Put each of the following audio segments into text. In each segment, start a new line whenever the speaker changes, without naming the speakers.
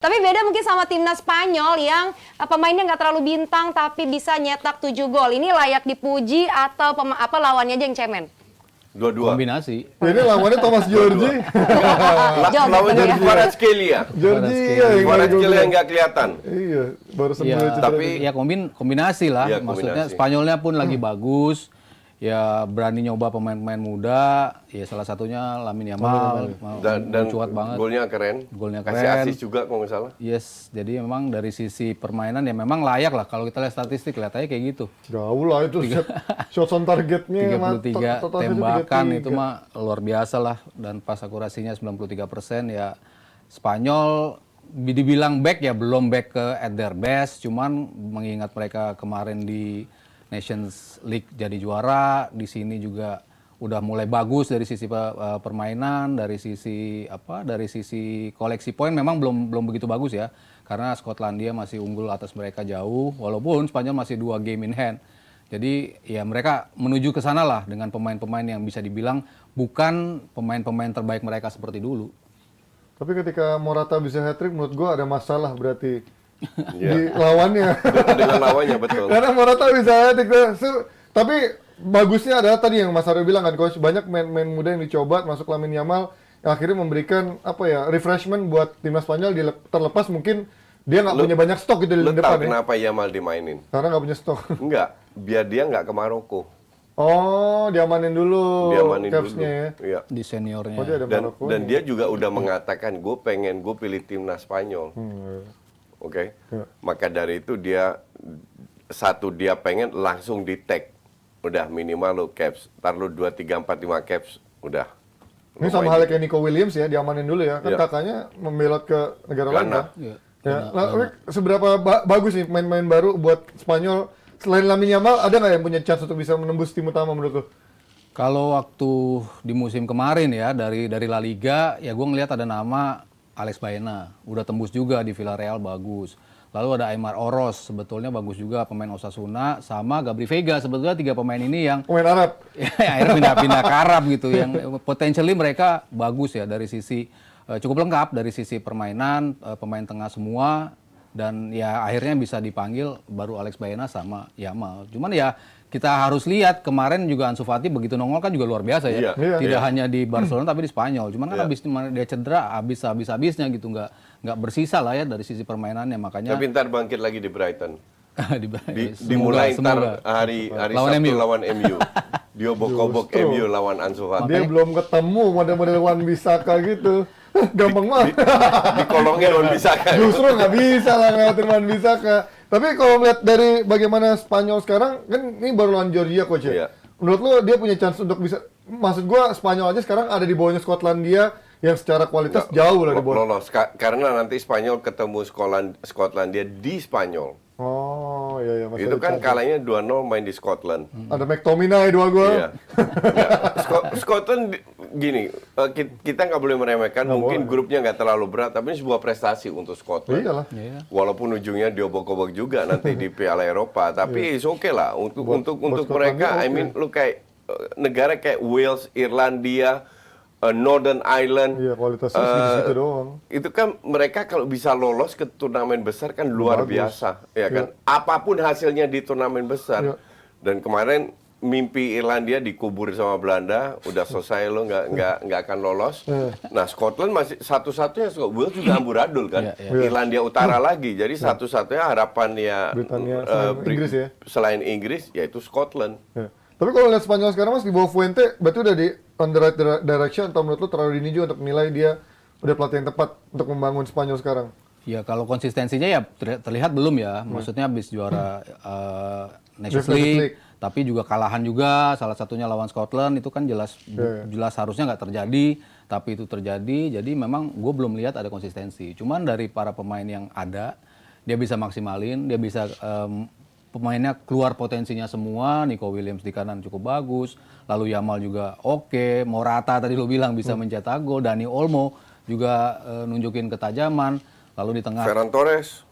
Tapi beda mungkin sama timnas Spanyol yang pemainnya nggak terlalu bintang tapi bisa nyetak 7 gol. Ini layak dipuji atau lawannya aja yang cemen?
Dua-dua.
Kombinasi.
Ini lawannya Thomas Giorgi.
Lawannya
ya.
Kvaratskhelia.
Giorgi ya, yang
Kvaratskhelia yang nggak kelihatan.
Iya, baru sembuh
Ya,
cedera.
tapi
ya kombinasi lah.
Iya,
Maksudnya
kombinasi.
Spanyolnya pun lagi bagus. Ya berani nyoba pemain-pemain muda. Ya salah satunya Lamine Yamal.
dan
Cuat banget.
golnya keren.
Golnya
Kasih
keren.
asis juga kalau nggak salah.
Yes, jadi memang dari sisi permainan ya memang layak lah. Kalau kita lihat statistik lihat aja kayak gitu.
jauh lah itu shots on targetnya.
33
total
tembakan
33.
itu mah luar biasa lah, dan pas akurasinya 93%. Ya Spanyol dibilang back ya belum back ke at their best, cuman mengingat mereka kemarin di Nations League jadi juara, di sini juga udah mulai bagus dari sisi permainan, dari sisi koleksi poin memang belum begitu bagus ya, karena Skotlandia masih unggul atas mereka jauh, walaupun Spanyol masih 2 game in hand. Jadi ya mereka menuju ke sana lah dengan pemain-pemain yang bisa dibilang bukan pemain-pemain terbaik mereka seperti dulu.
Tapi ketika Morata bisa hat-trick, menurut gua ada masalah berarti
Iya.
di lawannya.
Dengan lawannya betul.
Karena Morata bisa hat-trick. Tapi bagusnya adalah tadi yang Mas Aryo bilang kan, coach, banyak main muda yang dicoba masuk Lamine Yamal yang akhirnya memberikan refreshment buat timnas Spanyol, terlepas mungkin dia nggak punya banyak stok gitu di
Lu
depan
tahu
ya.
kenapa Yamal dimainin?
Karena nggak punya stok.
Enggak, biar dia nggak ke Maroko.
Oh, diamanin dulu
Diamanin dulu.
capsnya ya.
Iya.
Di seniornya.
Oh, dia ada Maroko
Dan
nih.
dia juga udah mengatakan gue pilih timnas Spanyol. Oke.
Ya.
Maka dari itu dia pengen langsung di tag. Udah minimal lo caps. Ntar lo 2, 3, 4, 5 caps. Udah.
Ini sama halnya kayak Nico Williams ya, diamanin dulu ya. Kan
Iya.
kakaknya membelot ke negara lain
Ghana.
kan.
Iya.
Ya, Rick, seberapa bagus nih main-main baru buat Spanyol? Selain Lamine Yamal, ada nggak yang punya chance untuk bisa menembus tim utama menurut lu?
Kalau waktu di musim kemarin ya dari La Liga ya gue ngelihat ada nama Alex Baena, udah tembus juga di Villarreal bagus. Lalu ada Aimar Oros, sebetulnya bagus juga pemain Osasuna, sama Gabri Veiga, sebetulnya 3 pemain ini yang
Pemain Arab.
ya, akhirnya pindah ke Arab gitu, yang potentially mereka bagus ya dari sisi cukup lengkap dari sisi permainan, pemain tengah semua, dan ya akhirnya bisa dipanggil baru Alex Baena sama Yamal. Cuman ya kita harus lihat kemarin juga Ansu Fati begitu nongol kan juga luar biasa ya.
Iya.
Tidak hanya di Barcelona tapi di Spanyol. Cuman kan habis dia cedera habis-habisnya gitu, nggak bersisa lah ya dari sisi permainannya, makanya
Tapi ntar bangkit lagi di Brighton. Dimulai
semoga.
ntar hari
Lawan
Sabtu
MU.
lawan MU. Dia bokok-bok
Justru.
MU lawan Ansu Fati.
Dia belum ketemu model-model Wan Bisaka gitu. Gampang banget.
Dikolongin Wan Bisaka.
Justru nggak bisa lah ngeliatin Wan Bisaka. Tapi kalau melihat dari bagaimana Spanyol sekarang, kan ini baru lawan Georgia coach ya.
Iya.
Menurut lu dia punya chance untuk bisa, maksud gua Spanyol aja sekarang ada di bawahnya Skotlandia yang secara kualitas jauh lah di bawah.
Lolos. Karena nanti Spanyol ketemu Skotlandia di Spanyol.
Oh iya iya. masih
Itu
ada
kan
chance.
kalahnya 2-0 main di Scotland.
Ada McTominay dua gol.
Iya. Scotland gini, kita nggak boleh meremehkan.
Nggak
Mungkin
boleh.
grupnya nggak terlalu berat, tapi ini sebuah prestasi untuk Scotland.
Iyalah.
Iya.
Walaupun ujungnya diobok-obok juga nanti di Piala Eropa, tapi it's okay lah untuk
Buat
mereka.
Skotlandia
I mean, lu kayak negara kayak Wales, Irlandia, Northern Ireland.
Iya, kualitasnya segitu-segitu doang.
Itu kan mereka kalau bisa lolos ke turnamen besar kan luar
Bagus.
biasa, ya kan? Apapun hasilnya di turnamen besar.
Iya.
Dan kemarin mimpi Irlandia dikubur sama Belanda, udah selesai lo nggak akan lolos. Nah Scotland masih satu-satunya, Wales juga amburadul kan.
Iya, iya.
Irlandia Utara lagi, jadi satu-satunya harapan ya
Britania selain Inggris ya?
Selain Inggris yaitu Scotland.
Ya. Tapi kalau lihat Spanyol sekarang Mas di bawah Fuente, berarti udah di on the right direction, atau menurut lu terlalu dini juga untuk menilai dia udah pelatih yang tepat untuk membangun Spanyol sekarang?
Ya kalau konsistensinya ya terlihat belum ya. Maksudnya habis juara Nations
Nations League.
League, tapi juga kalahan juga. Salah satunya lawan Scotland itu kan jelas harusnya nggak terjadi, tapi itu terjadi. Jadi memang gue belum lihat ada konsistensi. Cuman dari para pemain yang ada, dia bisa maksimalin, dia bisa pemainnya keluar potensinya semua. Nico Williams di kanan cukup bagus, lalu Yamal juga oke. Morata tadi lo bilang bisa mencetak gol. Dani Olmo juga nunjukin ketajaman. Lalu di tengah
Ferran Torres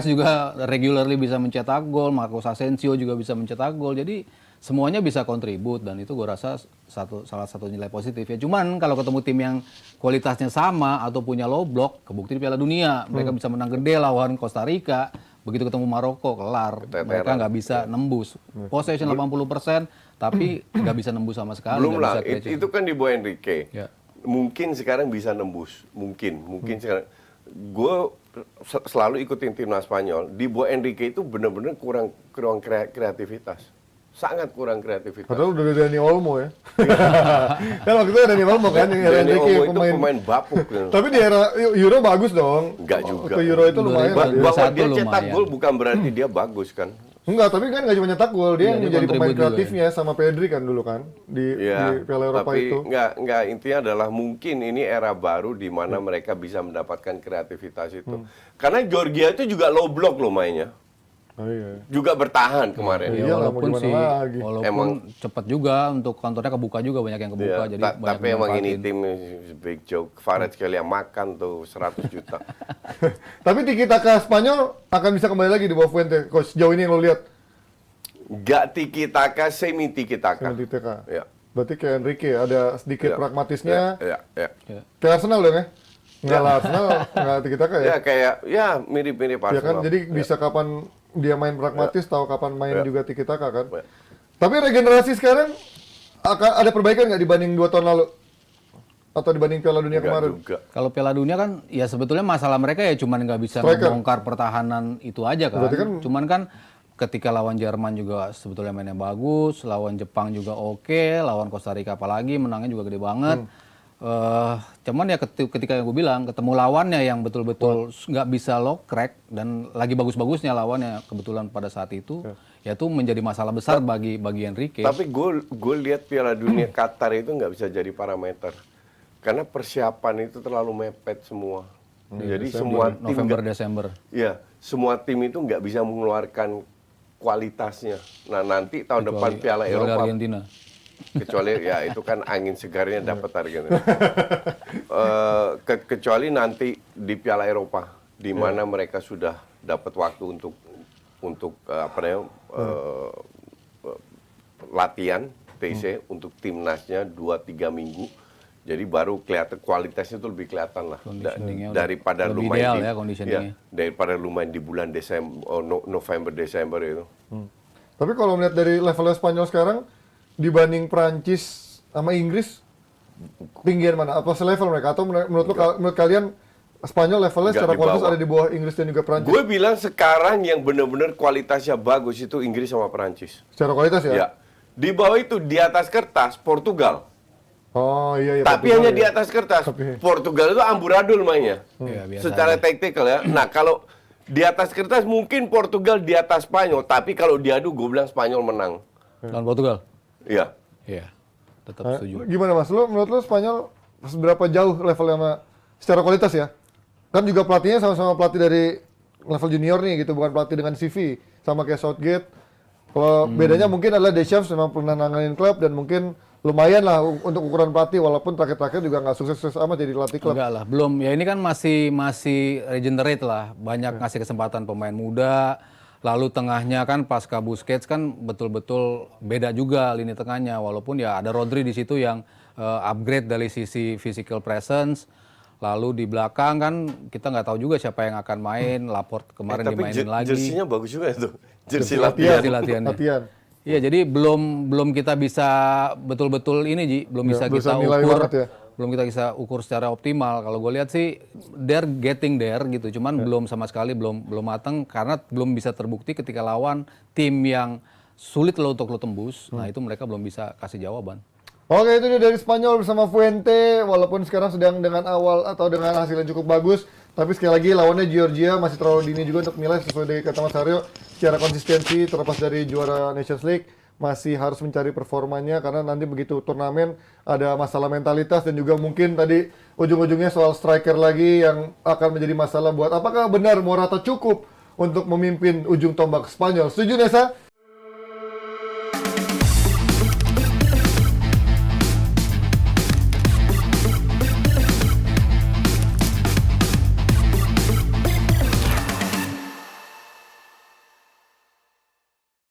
juga regularly bisa mencetak gol, Marcos Asensio juga bisa mencetak gol. Jadi semuanya bisa kontribut dan itu gue rasa salah satu nilai positif ya. Cuman kalau ketemu tim yang kualitasnya sama atau punya low block, kebukti di Piala Dunia mereka bisa menang gede lawan Costa Rica, begitu ketemu Maroko kelar, mereka nggak bisa nembus. Possession 80% tapi nggak bisa nembus sama sekali.
Belum lah,
nggak bisa create.
itu kan di bawah Enrique.
Ya.
Mungkin sekarang bisa nembus, mungkin sekarang. Gue selalu ikutin timnas Spanyol. Di bawah Enrique itu benar-benar kurang kreativitas, sangat kurang kreativitas.
Padahal udah ada Dani Olmo ya. Kan waktu itu ada Dani Olmo kan, yang
Dani
Enrique
Olmo itu pemain bapuk.
Tapi di era Euro bagus dong.
Enggak juga.
Ke Euro itu lumayan lah dia.
Bahwa dia
2021
cetak
lumayan.
gol bukan berarti dia bagus kan.
Enggak, tapi kan nggak cuma nyetak gol, dia
Iya,
yang
dia
menjadi pemain
kontribut juga
kreatifnya sama Pedri kan dulu kan di Piala Eropa
tapi
itu.
nggak intinya adalah mungkin ini era baru di mana mereka bisa mendapatkan kreativitas itu. Karena Georgia itu juga low block loh mainnya.
Oh iya.
Juga bertahan kemarin.
Iya. Iyalah, mau
walaupun
gimana
sih,
lagi.
walaupun
Emang-
cepat juga untuk kantornya kebuka juga, banyak yang kebuka,
Iya,
jadi banyak
tapi emang ini
dimanfaatin.
tim big joke. Farid sekali yang makan tuh 100 juta.
Tapi Tiki Taka Spanyol akan bisa kembali lagi di bawah Fuente. Coach, sejauh ini yang lo lihat
Gak tiki taka, semi tiki taka.
dengan Tiki Taka.
Ya.
Berarti kayak Enrique ada sedikit
Ya.
pragmatisnya.
Ya.
Ya.
Kayak Arsenal dong ya? Enggak lah, Arsenal enggak Tiki Taka ya?
Ya kayak mirip-mirip
Ya kan,
Arsenal.
jadi bisa kapan dia main pragmatis, tahu kapan main
Ya.
juga Tiki Taka kan?
Ya.
Tapi regenerasi sekarang akan ada perbaikan nggak dibanding 2 tahun lalu? Atau dibanding Piala Dunia
Nggak
kemarin?
juga.
Kalau Piala Dunia kan, ya sebetulnya masalah mereka ya cuman nggak bisa
Striker.
membongkar pertahanan itu aja kan.
Berarti kan-
Cuman kan ketika lawan Jerman juga sebetulnya mainnya bagus, lawan Jepang juga oke, lawan Costa Rica apalagi menangnya juga gede banget. Cuman ya ketika yang gue bilang ketemu lawannya yang betul-betul nggak bisa lock crack dan lagi bagus-bagusnya lawannya kebetulan pada saat itu, ya itu menjadi masalah besar bagi Enrique.
Tapi gue lihat Piala Dunia Qatar itu nggak bisa jadi parameter. Karena persiapan itu terlalu mepet semua. Jadi semua tim
November
nggak-
Desember.
ya, semua tim itu nggak bisa mengeluarkan kualitasnya. Nah, nanti tahun depan Piala
Kecuali
Eropa
Argentina.
kecuali ya itu kan angin segarnya dapat Argentina. Kecuali nanti di Piala Eropa di mana mereka sudah dapat waktu untuk latihan TC untuk timnasnya 2-3 minggu. Jadi baru kelihatan kualitasnya itu lebih kelihatan lah
Conditioningnya
daripada
lebih
lu main
ideal
di,
ya conditioningnya.
daripada lu main di bulan Desember, November Desember itu.
Tapi kalau melihat dari levelnya Spanyol sekarang dibanding Prancis sama Inggris, tinggian mana? Apa selevel mereka? Atau menurut kalian Spanyol levelnya
Nggak
secara
di
kualitas
bawah.
ada di bawah Inggris dan juga Prancis?
Gue bilang sekarang yang benar-benar kualitasnya bagus itu Inggris sama Perancis.
Secara kualitas ya?
Ya. Di bawah itu di atas kertas Portugal.
Oh iya,
Tapi
Portugal
hanya
ya.
di atas kertas.
Tapi-
Portugal itu amburadul mainnya.
Ya, biasa
Secara
aja.
taktikal ya. Nah, kalau di atas kertas mungkin Portugal di atas Spanyol, tapi kalau diadu gue bilang Spanyol menang.
Lawan Portugal.
Iya.
Iya. Tetap
Nah,
setuju.
gimana Mas? Menurut lu Spanyol seberapa jauh levelnya sama secara kualitas ya? Kan juga pelatihnya sama-sama pelatih dari level junior nih gitu, bukan pelatih dengan CV sama kayak Southgate. Kalau bedanya mungkin adalah Deschamps memang pernah nanganin klub dan mungkin lumayan lah untuk ukuran pelatih walaupun terakhir-terakhir juga nggak sukses-sukses amat jadi latih klub.
Enggak lah, belum. Ya ini kan masih regenerate lah. Banyak ngasih kesempatan pemain muda. Lalu tengahnya kan pasca Busquets kan betul-betul beda juga lini tengahnya. Walaupun ya ada Rodri di situ yang upgrade dari sisi physical presence. Lalu di belakang kan kita nggak tahu juga siapa yang akan main. Laporte kemarin
Tapi
dimainin lagi.
jersinya bagus juga itu. Jersey
Latihan.
latihan.
Latihannya.
Latihan.
Iya, jadi belum kita bisa betul-betul ini Ji, belum bisa
belum bisa
kita
nilai
ukur,
banget ya.
belum kita bisa ukur secara optimal. Kalau gue lihat sih they're getting there gitu, cuman belum sama sekali belum matang karena belum bisa terbukti ketika lawan tim yang sulit lo untuk lo tembus. Nah, itu mereka belum bisa kasih jawaban.
Oke, itu dia dari Spanyol bersama Fuente. Walaupun sekarang sedang dengan awal atau dengan hasil yang cukup bagus, tapi sekali lagi lawannya Georgia masih terlalu dini juga untuk menilai sesuai dengan kata Mas Aryo. Secara konsistensi terlepas dari juara Nations League masih harus mencari performanya karena nanti begitu turnamen ada masalah mentalitas dan juga mungkin tadi ujung-ujungnya soal striker lagi yang akan menjadi masalah buat apakah benar Morata cukup untuk memimpin ujung tombak Spanyol. Setuju Nesa?